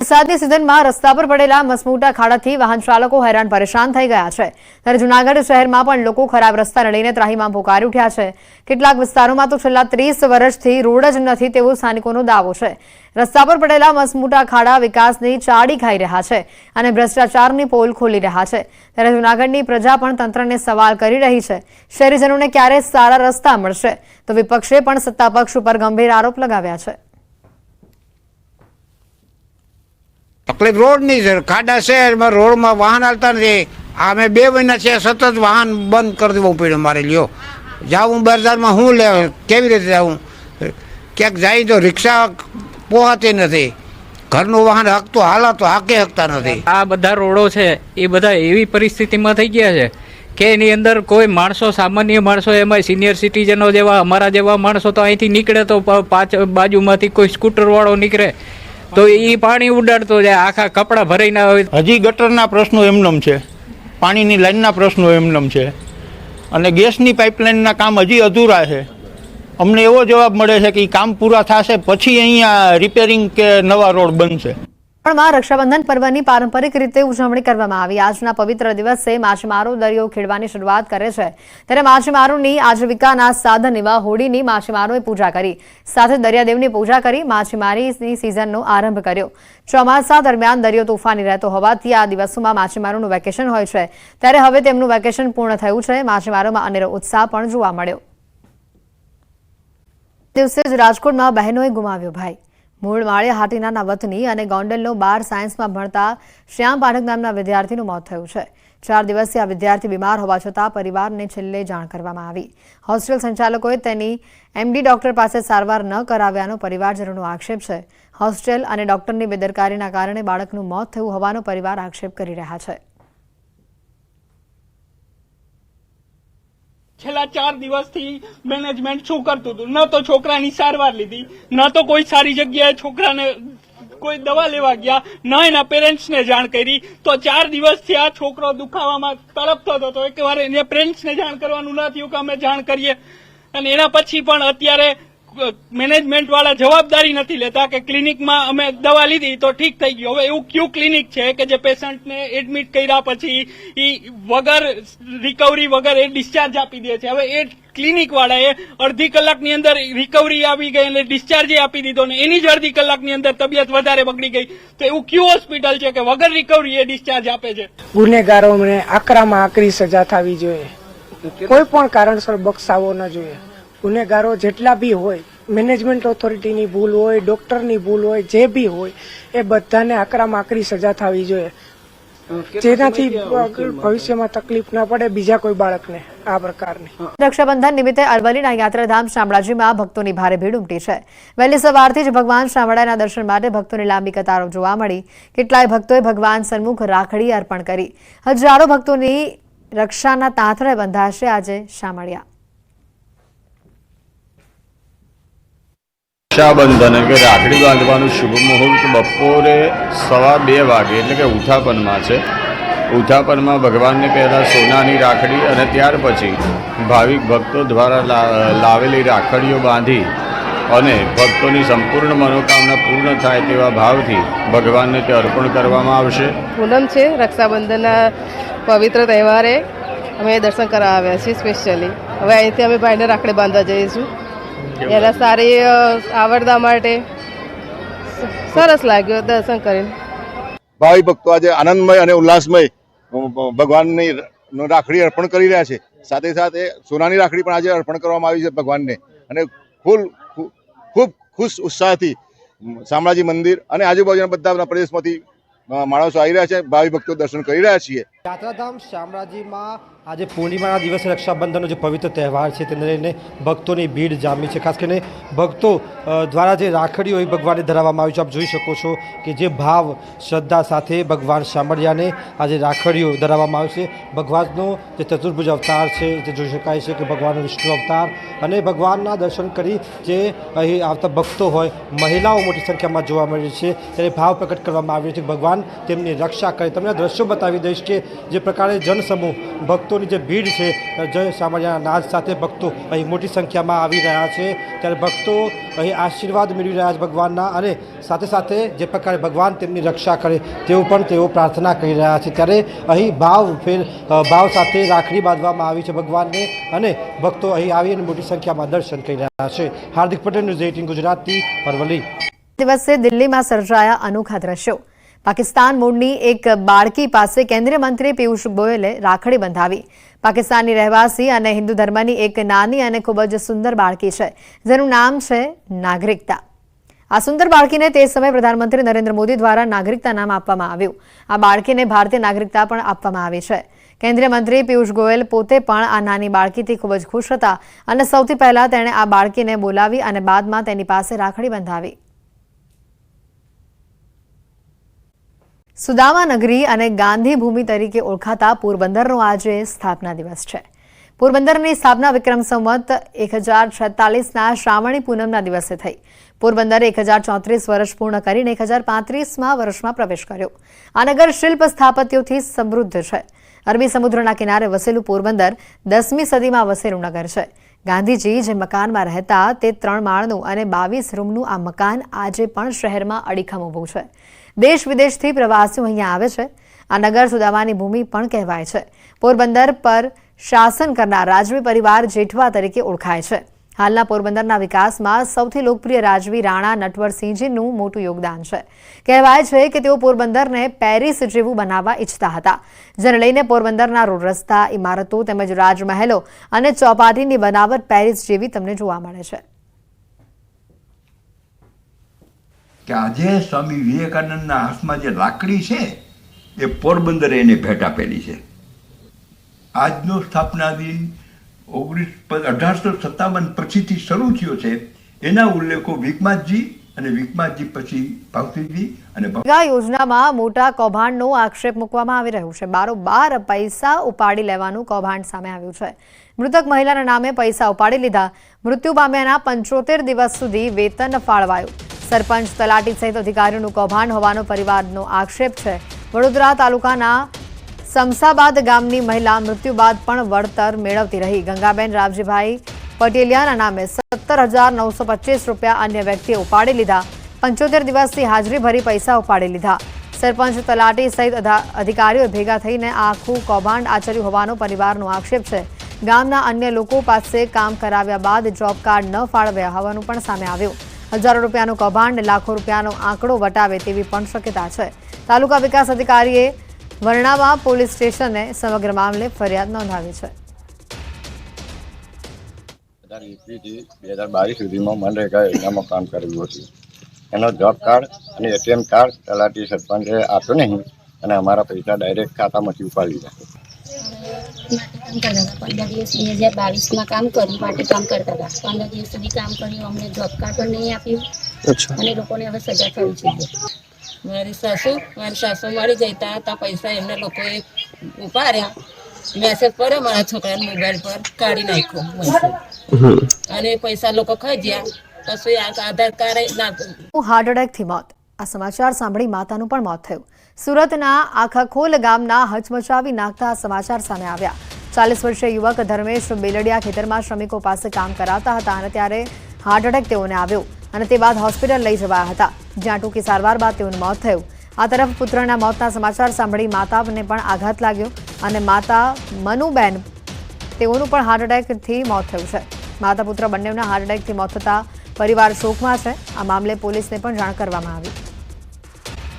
વરસાદની સિઝનમાં રસ્તા પર પડેલા મસમોટા ખાડાથી વાહન ચાલકો હેરાન પરેશાન થઈ ગયા છે ત્યારે જૂનાગઢ શહેરમાં પણ લોકો ખરાબ રસ્તાને લઈને ત્રાહિમામ પોકારી ઉઠ્યા છે। કેટલાક વિસ્તારોમાં તો છેલ્લા 30 વર્ષથી રોડ જ નથી તેવો સ્થાનિકોનો દાવો છે। રસ્તા પર પડેલા મસમોટા ખાડા વિકાસની ચાડી ખાઈ રહ્યા છે અને ભ્રષ્ટાચારની પોલ ખોલી રહ્યા છે ત્યારે જૂનાગઢની પ્રજા પણ તંત્રને સવાલ કરી રહી છે। શહેરીજનોને ક્યારે સારા રસ્તા મળશે તો વિપક્ષે પણ સત્તાપક્ષ ઉપર ગંભીર આરોપ લગાવ્યા છે। તકલીફ રોડની છે, ખાડા શહેરમાં રોડમાં વાહન હાલતા નથી। અમે 2 મહિના છે સતત વાહન બંધ કરી દેવું પડ્યું મારે। લ્યો જાઉં બજારમાં હું લે કેવી રીતે જાઉં? ક્યાંક જાય તો રિક્ષા પહોંચતી નથી, ઘરનું વાહન હાંકતો હાલા તો હાંકી શકતા નથી। આ બધા રોડો છે એ બધા એવી પરિસ્થિતિમાં થઈ ગયા છે કે એની અંદર કોઈ માણસો, સામાન્ય માણસો, એમાં સિનિયર સિટીઝનો જેવા અમારા જેવા માણસો તો અહીંથી નીકળે તો બાજુમાંથી કોઈ સ્કૂટરવાળો નીકળે તો એ પાણી ઉડાડતો જાય, આખા કપડાં ભરાઈને હોય। હજી ગટરના પ્રશ્નો એમનેમ છે, પાણીની લાઈનના પ્રશ્નો એમનેમ છે અને ગેસની પાઇપલાઇનના કામ હજી અધૂરા છે। અમને એવો જવાબ મળે છે કે એ કામ પૂરા થશે પછી અહીંયા રિપેરિંગ કે નવા રોડ બનશે। માં રક્ષાબંધન પર્વની પારંપરિક રીતે ઉજવણી કરવામાં આવી। આજના પવિત્ર દિવસે માછીમારો દરિયો ખેડવાની શરૂઆત કરે છે ત્યારે માછીમારોની આજીવિકાના સાધન એવા હોડીની માછીમારોએ પૂજા કરી, સાથે દરિયાદેવની પૂજા કરી માછીમારીની સિઝનનો આરંભ કર્યો। ચોમાસા દરમિયાન દરિયો તોફાની રહેતો હોવાથી આ દિવસોમાં માછીમારોનું વેકેશન હોય છે ત્યારે હવે તેમનું વેકેશન પૂર્ણ થયું છે। માછીમારોમાં અનેરો ઉત્સાહ પણ જોવા મળ્યો। દિવસે જ રાજકોટમાં બહેનોએ ગુમાવ્યો ભાઈ। મૂળ માળિયા હાટીનાના વતની અને ગોંડલનો 12 સાયન્સમાં ભણતા શ્યામ પાઠક નામના વિદ્યાર્થીનું મોત થયું છે। 4 દિવસથી આ વિદ્યાર્થી બીમાર હોવા છતાં પરિવારને છેલ્લે જાણ કરવામાં આવી। હોસ્ટેલ સંચાલકોએ તેની એમડી ડોક્ટર પાસે સારવાર ન કરાવ્યાનો પરિવારજનોનો આક્ષેપ છે। હોસ્ટેલ અને ડોક્ટરની બેદરકારીના કારણે બાળકનું મોત થયું હોવાનો પરિવાર આક્ષેપ કરી રહ્યા છે। છેલ્લા 4 દિવસથી મેનેજમેન્ટ શું કરતું હતું? ન તો છોકરાની સારવાર લીધી, ન તો કોઈ સારી જગ્યાએ છોકરાને કોઈ દવા લેવા ગયા, ન એના પેરેન્ટ્સને જાણ કરી। તો 4 દિવસથી આ છોકરો દુખાવામાં તડપતો હતો। એકવાર એને પેરેન્ટ્સને જાણ કરવાનું ન થયું કે અમે જાણ કરીએ, અને એના પછી પણ અત્યારે મેનેજમેન્ટ વાળા જવાબદારી નથી લેતા કે ક્લિનિકમાં અમે દવા લીધી તો ઠીક થઈ ગયું। હવે એવું કયું ક્લિનિક છે કે જે પેશન્ટને એડમિટ કર્યા પછી વગર રિકવરી વગર એ ડિસ્ચાર્જ આપી દે છે? હવે એ ક્લિનિક વાળાએ અડધી કલાકની અંદર રિકવરી આવી ગઈ અને ડિસ્ચાર્જ આપી દીધો ને એની જ અડધી કલાકની અંદર તબિયત વધારે બગડી ગઈ। તો એવું કયું હોસ્પિટલ છે કે વગર રિકવરી એ ડિસ્ચાર્જ આપે છે? ગુનેગારોને આકરામાં આકરી સજા થવી જોઈએ, કોઈ પણ કારણસર બક્ષાવો ન જોઈએ। ગુનેગારો જેટલા બી હોય, મેનેજમેન્ટ ઓથોરિટીની ભૂલ હોય, ડોક્ટરની ભૂલ હોય, જે બી હોય, એ બધાને આકરામાં આકરી સજા થવી જોઈએ, જેનાથી ભવિષ્યમાં તકલીફ ન પડે બીજા કોઈ બાળકને આ પ્રકારની। રક્ષાબંધન નિમિત્તે અરવલ્લીના યાત્રાધામ શામળાજીમાં ભક્તોની ભારે ભીડ ઉમટી છે। વહેલી સવારથી જ ભગવાન શામળાના દર્શન માટે ભક્તોની લાંબી કતારો જોવા મળી। કેટલાય ભક્તોએ ભગવાન સન્મુખ રાખડી અર્પણ કરી। હજારો ભક્તોની રક્ષાના તાંતણે બંધાશે આજે શામળિયા। રક્ષાબંધન એટલે કે રાખડી બાંધવાનું શુભ મુહૂર્ત બપોરે 2:15 વાગે એટલે કે ઉઠાપનમાં છે। ઉઠાપનમાં ભગવાનને પહેલાં સોનાની રાખડી અને ત્યાર પછી ભાવિક ભક્તો દ્વારા લાવેલી રાખડીઓ બાંધી અને ભક્તોની સંપૂર્ણ મનોકામના પૂર્ણ થાય તેવા ભાવથી ભગવાનને તે અર્પણ કરવામાં આવશે। પૂનમ છે, રક્ષાબંધનના પવિત્ર તહેવારે અમે દર્શન કરવા આવ્યા છીએ સ્પેશિયલી। હવે અહીંથી અમે ભાઈને રાખડી બાંધવા જઈશું। એના સારી આવડતા માટે સરસ લાગ્યું દર્શન કરીને। ભાવિ ભક્તો આજે આનંદમય અને ઉલ્લાસમય ભગવાનની રાખડી અર્પણ કરી રહ્યા છે। સાથે સાથે સોનાની રાખડી પણ આજે અર્પણ કરવામાં આવી છે ભગવાનને, અને ખૂબ ખુશ ઉત્સાહથી શામળાજી મંદિર અને આજુબાજુના બધા પ્રદેશમાંથી માણસો આવી રહ્યા છે, ભાવિ ભક્તો દર્શન કરી રહ્યા છીએ। યાત્રાધામ શામળાજીમાં આજે પૂર્ણિમાના દિવસે રક્ષાબંધનનો જે પવિત્ર તહેવાર છે તેને લઈને ભક્તોની ભીડ જામી છે। ખાસ કરીને ભક્તો દ્વારા જે રાખડીઓ એ ભગવાનને ધરાવવામાં આવી છે, આપ જોઈ શકો છો કે જે ભાવ શ્રદ્ધા સાથે ભગવાન શામળિયાને આજે રાખડીઓ ધરાવવામાં આવે છે। ભગવાનનો જે ચતુર્ભુજ અવતાર છે જે જોઈ શકાય છે કે ભગવાનનો વિષ્ણુ અવતાર, અને ભગવાનના દર્શન કરી જે અહીં આવતા ભક્તો હોય, મહિલાઓ મોટી સંખ્યામાં જોવા મળે છે, ત્યારે ભાવ પ્રકટ કરવામાં આવ્યો છે કે ભગવાન તેમની રક્ષા કરે। તમને દ્રશ્યો બતાવી દઈશ કે જે પ્રકારે જનસમૂહ ભક્તોની જે ભીડ છે જય શામળિયાના નાદ સાથે ભક્તો અહીં મોટી સંખ્યામાં આવી રહ્યા છે ત્યારે ભક્તો અહીં આશીર્વાદ મેળવી રહ્યા છે ભગવાનના અને સાથે સાથે જે પ્રકારે ભગવાન તેમની રક્ષા કરે તેવું પણ તેઓ પ્રાર્થના કરી રહ્યા છે ત્યારે અહીં ભાવ સાથે રાખડી બાંધવામાં આવી છે ભગવાનને અને ભક્તો અહીં આવી અને મોટી સંખ્યામાં દર્શન કરી રહ્યા છે. હાર્દિક પટેલ, ન્યૂઝ 18 ગુજરાતી, અરવલ્લી. દિવસે દિલ્હીમાં સર્જાયા અનોખા દ્રશ્યો. પાકિસ્તાન મૂળની એક બાળકી પાસે કેન્દ્રીય મંત્રી પિયુષ ગોયલે રાખડી બંધાવી. પાકિસ્તાનની રહેવાસી અને હિન્દુ ધર્મની એક નાની અને ખૂબ જ સુંદર બાળકી છે જેનું નામ છે નાગરિકતા. આ સુંદર બાળકીને તે સમયે પ્રધાનમંત્રી નરેન્દ્ર મોદી દ્વારા નાગરિકતા નામ આપવામાં આવ્યું. આ બાળકીને ભારતીય નાગરિકતા પણ આપવામાં આવી છે. કેન્દ્રીય મંત્રી પિયુષ ગોયલ પોતે પણ આ નાની બાળકીથી ખૂબ જ ખુશ હતા અને સૌથી પહેલા તેણે આ બાળકીને બોલાવી અને બાદમાં તેની પાસે રાખડી બંધાવી. સુદામા નગરી અને ગાંધી ભૂમિ તરીકે ઓળખાતા પોરબંદરનો આજે સ્થાપના દિવસ છે. પોરબંદરની સ્થાપના વિક્રમ સંવત 1046ના શ્રાવણી પૂનમના દિવસે થઈ. પોરબંદરે 1034 વર્ષ પૂર્ણ કરીને 1035મા વર્ષમાં પ્રવેશ કર્યો. આ નગર શિલ્પ સ્થાપત્યોથી સમૃદ્ધ છે. અરબી સમુદ્રના કિનારે વસેલું પોરબંદર 10મી સદીમાં વસેલું નગર છે. ગાંધીજી જે મકાનમાં રહેતા તે 3 માળનું અને 22 રૂમનું આ મકાન આજે પણ શહેરમાં અડીખમ ઊભું છે. દેશ વિદેશથી પ્રવાસીઓ અહીંયા આવે છે. આ નગર સુદામાની ભૂમિ પણ કહેવાય છે. પોરબંદર પર શાસન કરનાર રાજવી પરિવાર જેઠવા તરીકે ઓળખાય છે. હાલના પોરબંદરના વિકાસમાં સૌથી લોકપ્રિય રાજવી રાણા નટવરસિંહજીનું મોટું યોગદાન છે. કહેવાય છે કે તેઓ પોરબંદરને પેરિસ જેવું બનાવવા ઈચ્છતા હતા, જેને લઈને પોરબંદરના રોડ રસ્તા, ઇમારતો તેમજ રાજમહેલો અને ચોપાટીની બનાવટ પેરિસ જેવી તમને જોવા મળે છે. કે આજે સ્વામી વિવેકાનંદના હાથમાં જે લાકડી છે એ પોરબંદરે એને ભેટ આપેલી છે. આજનો સ્થાપના દિન 1857 પછીથી શરૂ થયો છે. એના ઉલ્લેખો વિકમાતજી અને વિકમાતજી પછી ભાવતીજી અને આ યોજનામાં મોટા કૌભાંડનો આક્ષેપ મૂકવામાં આવી રહ્યો છે. બારોબાર પૈસા ઉપાડી લેવાનું કૌભાંડ સામે આવ્યું છે. મૃતક મહિલાના નામે પૈસા ઉપાડી લીધા. મૃત્યુ પામ્યાના 75 દિવસ સુધી વેતન ફાળવાયું. સરપંચ, તલાટી સહિત અધિકારીઓનું કૌભાંડ હોવાનો પરિવારનો આક્ષેપ છે. વડોદરા તાલુકાના સમસાબાદ ગામની મહિલા મૃત્યુ બાદ પણ વળતર મેળવતી રહી. ગંગાબેન રાવજીભાઈ પટેલિયાના નામે 17,925 રૂપિયા અન્ય વ્યક્તિએ ઉપાડી લીધા. 75 દિવસથી હાજરી ભરી પૈસા ઉપાડી લીધા. સરપંચ, તલાટી સહિત અધિકારીઓ ભેગા થઈને આખું કૌભાંડ આચર્યું હોવાનો પરિવારનો આક્ષેપ છે. ગામના અન્ય લોકો પાસે કામ કરાવ્યા બાદ જોબ કાર્ડ ન ફાળવ્યા હોવાનું પણ સામે આવ્યું. હજારો રૂપિયાનું કૌભાંડ લાખો રૂપિયાનો આંકડો વટાવે તેવી પણ શક્યતા છે. તાલુકા વિકાસ અધિકારીએ વરણાવા પોલીસ સ્ટેશને સમગ્ર મામલે ફરિયાદ નોંધાવી છે. 2022 સુધીમાં મનરેગા યોજનામાં કામ કરેલું હતું. એનો જોબ કાર્ડ અને એટીએમ કાર્ડ તલાટી સરપંચે આપ્યો નહીં અને અમારા પૈસા ડાયરેક્ટ ખાતામાંથી ઉપાડી લીધા. 15 દિવસ 2022માં કામ કર્યું, માટે કામ કરતા હતા. 15 દિવસ સુધી કામ કર્યું, અમને જોબ કાર્ડ પણ નહીં આપ્યું અને લોકોને હવે સજા થવી જોઈએ. મારી સાસુ મળી જતા હતા. પૈસા એમને લોકોએ ઉપાડ્યા. મેસેજ પડ્યો મારા છોકરાના મોબાઈલ પર, કાઢી નાખ્યો અને પૈસા લોકો ખાઈ ગયા. પછી આધાર કાર્ડ હાર્ટ એટેકથી મોત. આ સમાચાર સાંભળી માતાનું પણ મોત થયું. સુરતના આખાખોલ ગામના હચમચાવી નાખતા સમાચાર સામે આવ્યા. 40 વર્ષીય યુવક ધર્મેશ બેલડિયા ખેતરમાં શ્રમિકો પાસે કામ કરાવતા હતા અને ત્યારે હાર્ટ એટેક તેઓને આવ્યો અને તે બાદ હોસ્પિટલ લઈ જવાયા હતા, જ્યાં ટૂંકી સારવાર બાદ તેઓનું મોત થયું. આ તરફ પુત્રના મોતના સમાચાર સાંભળી માતાને પણ આઘાત લાગ્યો અને માતા મનુબેન તેઓનું પણ હાર્ટ એટેકથી મોત થયું છે. માતા પુત્ર બંનેના હાર્ટ એટેકથી મોત થતા પરિવાર શોકમાં છે. આ મામલે પોલીસને પણ જાણ કરવામાં આવી.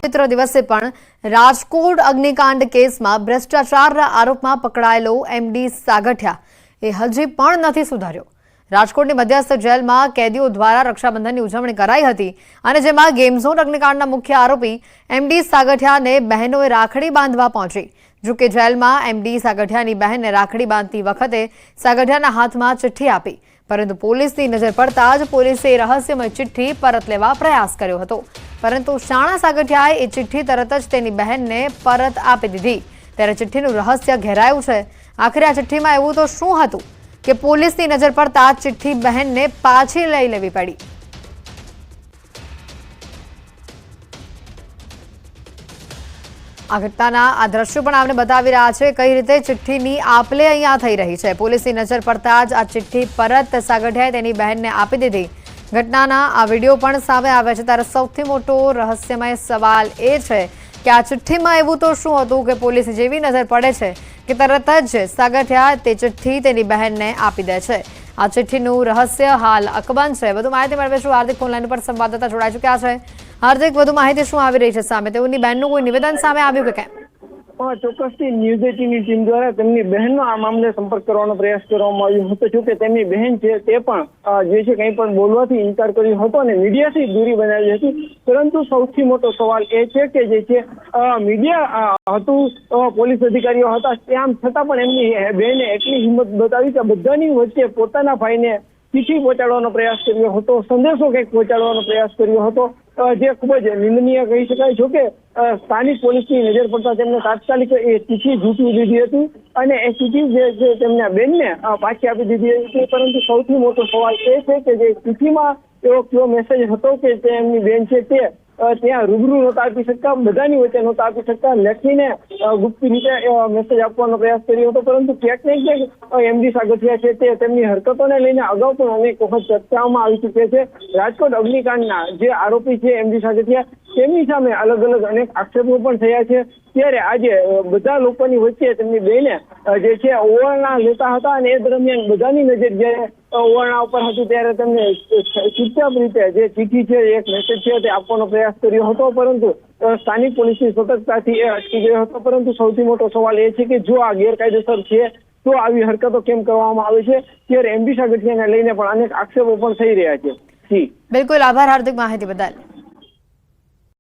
પવિત્ર દિવસે પણ રાજકોટ અગ્નિકાંડ કેસમાં ભ્રષ્ટાચારના આરોપમાં પકડાયેલો એમડી સાગઠિયા એ હજી પણ નથી સુધર્યો. રાજકોટની મધ્યસ્થ જેલમાં કેદીઓ દ્વારા રક્ષાબંધનની ઉજવણી કરાઈ હતી અને જેમાં ગેમ ઝોન અગ્નિકાંડના મુખ્ય આરોપી એમડી સાગઠિયાને બહેનોએ રાખડી બાંધવા પહોંચી. જોકે જેલમાં એમડી સાગઠિયાની બહેનને રાખડી બાંધતી વખતે સાગઠિયાના હાથમાં ચિઠ્ઠી આપી, પરંતુ પોલીસની નજર પડતા જ પોલીસે રહસ્યમય ચિઠ્ઠી પરત લેવા પ્રયાસ કર્યો હતો, પરંતુ શાણા સાગઠિયાએ એ ચિઠ્ઠી તરત જ તેની બહેનને પરત આપી દીધી. ત્યારે ચિઠ્ઠીનું રહસ્ય ઘેરાયું છે. આખરે આ ચિઠ્ઠીમાં એવું તો શું હતું કે પોલીસની નજર પડતા ચિઠ્ઠી બહેનને પાછી લઈ લેવી પડી. આ ઘટનાના આ દ્રશ્યો પણ આપણે બતાવી રહ્યા છે કઈ રીતે ચિઠ્ઠીની આપલે અહીંયા થઈ રહી છે। પોલીસની નજર પડતા જ આ ચિઠ્ઠી પરત સાગઠિયાએ તેની બહેનને આપી દીધી। ઘટનાના આ વિડીયો પણ સામે આવ્યા છે। ત્યારે સૌથી મોટો રહસ્યમય સવાલ એ છે કે આ ચિઠ્ઠીમાં એવું તો શું હતું કે પોલીસ જેવી નજર પડે છે કે તરત જ સાગઠિયા તે ચિઠ્ઠી તેની બહેનને આપી દે છે। આ ચિઠ્ઠીનું રહસ્ય હાલ અકબંધ છે। વધુ માહિતી મેળવીશું। હાર્દિક ફોનલાઈન પર સંવાદદાતા જોડાઈ ચૂક્યા છે। હાર્દિક, વધુ માહિતી શું આવી રહી છે સામે? તેઓની બહેનનું કોઈ નિવેદન સામે આવ્યું કે કેમ? ચોક્કસથી ન્યૂઝ 18ની ટીમ દ્વારા તેમની બહેનનો આ મામલે સંપર્ક કરવાનો પ્રયાસ કરવામાં આવ્યો હતો। જો કે તેમની બહેન છે તે પણ જે છે કંઈ પણ બોલવાથી ઇનકાર કર્યો હતો અને મીડિયાથી દૂરી બનાવી હતી। પરંતુ સૌથી મોટો સવાલ એ છે કે જે છે મીડિયા હતું, પોલીસ અધિકારીઓ હતા, તેમ છતાં પણ એમની બહેને એટલી હિંમત બતાવી કે બધાની વચ્ચે પોતાના ભાઈને ચિઠ્ઠી પહોંચાડવાનો પ્રયાસ કર્યો હતો, સંદેશો કંઈક પહોંચાડવાનો પ્રયાસ કર્યો હતો, જે ખૂબ જ નિંદનીય કહી શકાય। જો કે સ્થાનિક પોલીસની નજર પડતા તેમને તાત્કાલિક એ ચિઠ્ઠી ઝૂંટવી દીધી હતી અને એ ચિઠ્ઠી જે છે તેમના બેનને પાછી આપી દીધી હતી। પરંતુ સૌથી મોટો સવાલ એ છે કે જે ચિઠ્ઠીમાં એવો કયો મેસેજ હતો કે તે એમની બેન છે તે ત્યાં રૂબરૂ નહોતા આપી શકતા, બધાની વચ્ચે નહોતા આપી શકતા, લખીને ગુપ્ત રીતે મેસેજ આપવાનો પ્રયાસ કર્યો હતો। પરંતુ ક્યાંક ને ક્યાંક એમડી સાગઠિયા છે તે તેમની હરકતોને લઈને અગાઉ પણ અનેક વખત ચર્ચાઓમાં આવી ચૂક્યા છે। રાજકોટ અગ્નિકાંડના જે આરોપી છે એમડી સાગઠિયા, તેમની સામે અલગ અલગ અનેક આક્ષેપો પણ થયા છે। ત્યારે આજે બધા લોકોની વચ્ચે તેમની બેને જે છે ઓવરણા લેતા હતા અને એ દરમિયાન બધાની નજર જ્યારે ઓવરણા ઉપર હતી ત્યારે તેમને ચૂપચાપ રીતે જે ચિઠ્ઠી છે, એક મેસેજ છે તે આપવાનો પ્રયાસ કર્યો હતો। પરંતુ સ્થાનિક પોલીસની સતર્કતાથી એ અટકી ગયો હતો। પરંતુ સૌથી મોટો સવાલ એ છે કે જો આ ગેરકાયદેસર છે તો આવી હરકતો કેમ કરવામાં આવે છે? ત્યારે એમડી સાગઠિયાને લઈને પણ અનેક આક્ષેપો પણ થઈ રહ્યા છે। બિલકુલ, આભાર હાર્દિક માહિતી બદલ।